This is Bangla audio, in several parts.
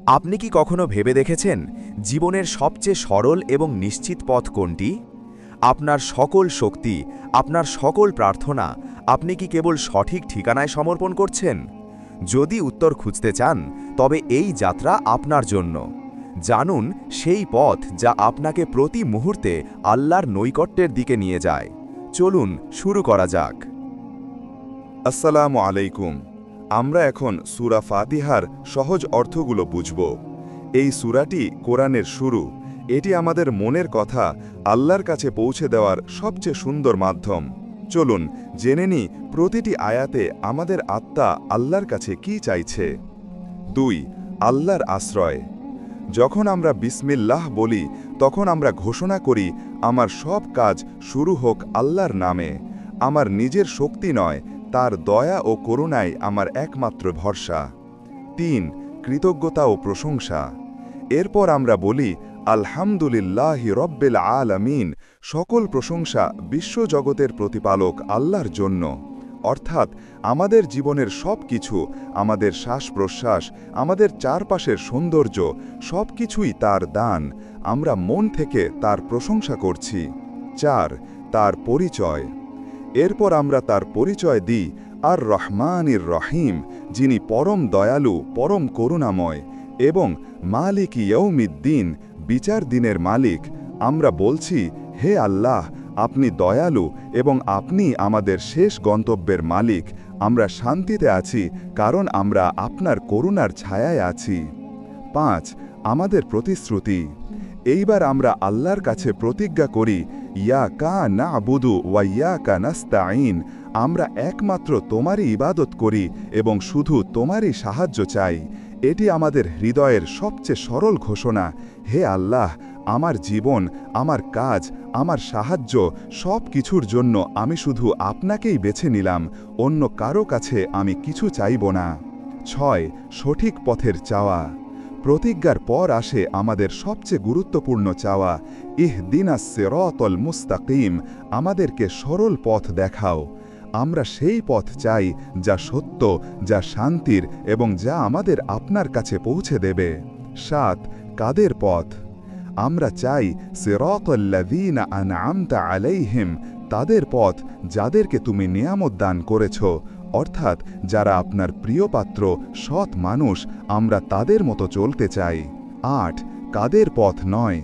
আপনি কি কখনো ভেবে দেখেছেন জীবনের সবচেয়ে সরল এবং নিশ্চিত পথ কোনটি? আপনার সকল শক্তি, আপনার সকল প্রার্থনা আপনি কি কেবল সঠিক ঠিকানায় সমর্পণ করছেন? যদি উত্তর খুঁজতে চান, তবে এই যাত্রা আপনার জন্য। জানুন সেই পথ যা আপনাকে প্রতি মুহূর্তে আল্লাহর নৈকট্যের দিকে নিয়ে যায়। চলুন শুরু করা যাক। আসসালামু আলাইকুম। আমরা এখন সূরা ফাতিহার সহজ অর্থগুলো বুঝব। এই সূরাটি কোরআনের শুরু। এটি আমাদের মনের কথা আল্লাহর কাছে পৌঁছে দেওয়ার সবচেয়ে সুন্দর মাধ্যম। চলুন জেনে নিই প্রতিটি আয়াতে আমাদের আত্মা আল্লাহর কাছে কি চাইছে। ২. আল্লাহর আশ্রয়। যখন আমরা বিসমিল্লাহ বলি, তখন আমরা ঘোষণা করি, আমার সব কাজ শুরু হোক আল্লাহর নামে। আমার নিজের শক্তি নয়, তার দয়া ও করুণাই আমার একমাত্র ভরসা। ৩. কৃতজ্ঞতা ও প্রশংসা। এরপর আমরা বলি, আলহামদুলিল্লাহি রব্বিল আলামিন, সকল প্রশংসা বিশ্বজগতের প্রতিপালক আল্লাহর জন্য। অর্থাৎ আমাদের জীবনের সব কিছু, আমাদের শ্বাস প্রশ্বাস, আমাদের চারপাশের সৌন্দর্য, সব কিছুই তার দান। আমরা মন থেকে তার প্রশংসা করছি। ৪. তার পরিচয়। এরপর আমরা তার পরিচয় দিই, আর রহমানির রহিম, যিনি পরম দয়ালু, পরম করুণাময়, এবং মালিক ইয়ৌমিদ্দিন, বিচার দিনের মালিক। আমরা বলছি, হে আল্লাহ, আপনি দয়ালু এবং আপনি আমাদের শেষ গন্তব্যের মালিক। আমরা শান্তিতে আছি কারণ আমরা আপনার করুণার ছায়ায় আছি। ৫. আমাদের প্রতিশ্রুতি। এইবার আমরা আল্লাহর কাছে প্রতিজ্ঞা করি, ইয়াকা না'বুদু ওয়া ইয়াকা নাস্তাঈন, আমরা একমাত্র তোমারই ইবাদত করি এবং শুধু তোমারই সাহায্য চাই। এটি আমাদের হৃদয়ের সবচেয়ে সরল ঘোষণা। হে আল্লাহ, আমার জীবন, আমার কাজ, আমার সাহায্য, সব কিছুর জন্য আমি শুধু আপনাকেই বেছে নিলাম। অন্য কারো কাছে আমি কিছু চাইব না। ৬. সঠিক পথের চাওয়া। প্রতিজ্ঞার পর আসে আমাদের সবচেয়ে গুরুত্বপূর্ণ চাওয়া, ইহদিনাস সিরাতাল মুস্তাকিম, আমাদেরকে সরল পথ দেখাও। আমরা সেই পথ চাই যা সত্য, যা শান্তির এবং যা আমাদের আপনার কাছে পৌঁছে দেবে। ৭. কাদের পথ। আমরা চাই সিরাতাল্লাযীনা আন'আমতা আলাইহিম, তাদের পথ যাদেরকে তুমি নিয়ামত দান করেছ, অর্থাৎ যারা আপনার প্রিয়পাত্র, সৎ মানুষ, আমরা তাদের মতো চলতে চাই। ৮. কাদের পথ নয়।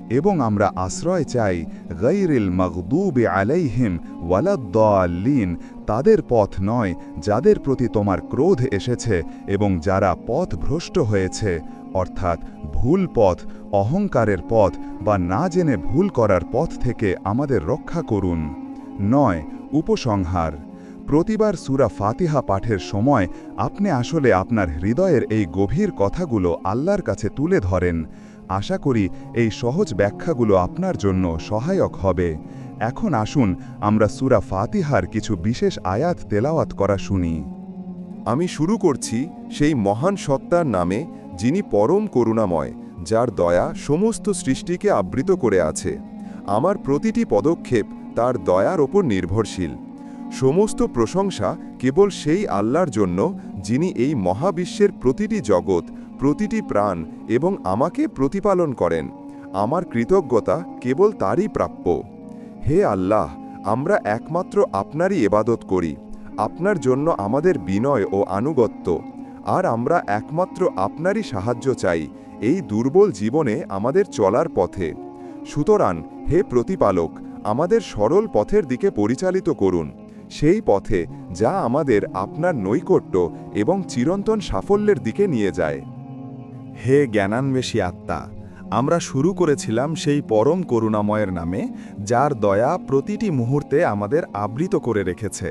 এবং আমরা আশ্রয় চাই গায়রিল মাগদুবি আলাইহিম ওয়ালাদ-দাল্লিন, তাদের পথ নয় যাদের প্রতি তোমার ক্রোধ এসেছে এবং যারা পথভ্রষ্ট হয়েছে, অর্থাৎ ভুল পথ, অহংকারের পথ বা না জেনে ভুল করার পথ থেকে আমাদের রক্ষা করুন। ৯. উপসংহার। প্রতিবার সূরা ফাতিহা পাঠের সময় আপনি আসলে আপনার হৃদয়ের এই গভীর কথাগুলো আল্লাহর কাছে তুলে ধরেন। আশা করি এই সহজ ব্যাখ্যাগুলো আপনার জন্য সহায়ক হবে। এখন আসুন আমরা সূরা ফাতিহার কিছু বিশেষ আয়াত তেলাওয়াত করা শুনি। আমি শুরু করছি সেই মহান সত্তার নামে, যিনি পরম করুণাময়, যার দয়া সমস্ত সৃষ্টিকে আবৃত করে আছে। আমার প্রতিটি পদক্ষেপ তার দয়ার ওপর নির্ভরশীল। সমস্ত প্রশংসা কেবল সেই আল্লাহর জন্য, যিনি এই মহাবিশ্বের প্রতিটি জগৎ, প্রতিটি প্রাণ এবং আমাকে প্রতিপালন করেন। আমার কৃতজ্ঞতা কেবল তারই প্রাপ্য। হে আল্লাহ, আমরা একমাত্র আপনারই ইবাদত করি। আপনার জন্য আমাদের বিনয় ও আনুগত্য, আর আমরা একমাত্র আপনারই সাহায্য চাই এই দুর্বল জীবনে আমাদের চলার পথে। সুতরাং হে প্রতিপালক, আমাদের সরল পথের দিকে পরিচালিত করুন, সেই পথে যা আমাদের আপনার নৈকট্য এবং চিরন্তন সাফল্যের দিকে নিয়ে যায়। হে জ্ঞানান্বেষী আত্মা, আমরা শুরু করেছিলাম সেই পরম করুণাময়ের নামে, যার দয়া প্রতিটি মুহূর্তে আমাদের আবৃত করে রেখেছে।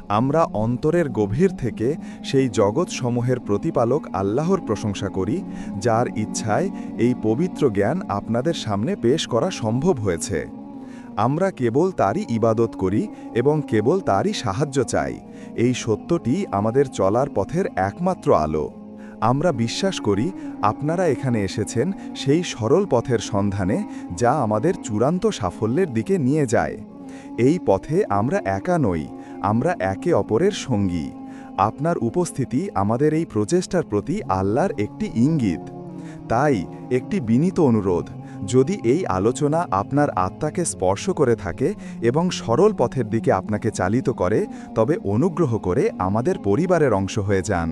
আমরা অন্তরের গভীর থেকে সেই জগৎসমূহের প্রতিপালক আল্লাহর প্রশংসা করি, যার ইচ্ছায় এই পবিত্র জ্ঞান আপনাদের সামনে পেশ করা সম্ভব হয়েছে। আমরা কেবল তারই ইবাদত করি এবং কেবল তারই সাহায্য চাই। এই সত্যটি আমাদের চলার পথের একমাত্র আলো। আমরা বিশ্বাস করি আপনারা এখানে এসেছেন সেই সরল পথের সন্ধানে, যা আমাদের চূড়ান্ত সাফল্যের দিকে নিয়ে যায়। এই পথে আমরা একা নই, আমরা একে অপরের সঙ্গী। আপনার উপস্থিতি আমাদের এই প্রচেষ্টার প্রতি আল্লাহর একটি ইঙ্গিত। তাই একটি বিনীত অনুরোধ, যদি এই আলোচনা আপনার আত্মাকে স্পর্শ করে থাকে এবং সরল পথের দিকে আপনাকে চালিত করে, তবে অনুগ্রহ করে আমাদের পরিবারের অংশ হয়ে যান।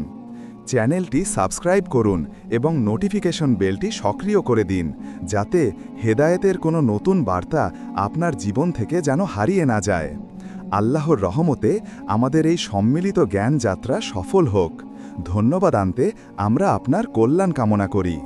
চ্যানেলটি সাবস্ক্রাইব করুন এবং নোটিফিকেশন বেলটি সক্রিয় করে দিন, যাতে হেদায়েতের কোনো নতুন বার্তা আপনার জীবন থেকে যেন হারিয়ে না যায়। আল্লাহর রহমতে আমাদের এই সম্মিলিত জ্ঞান যাত্রা সফল হোক। ধন্যবাদ আনতে আমরা আপনার কল্যাণ কামনা করি।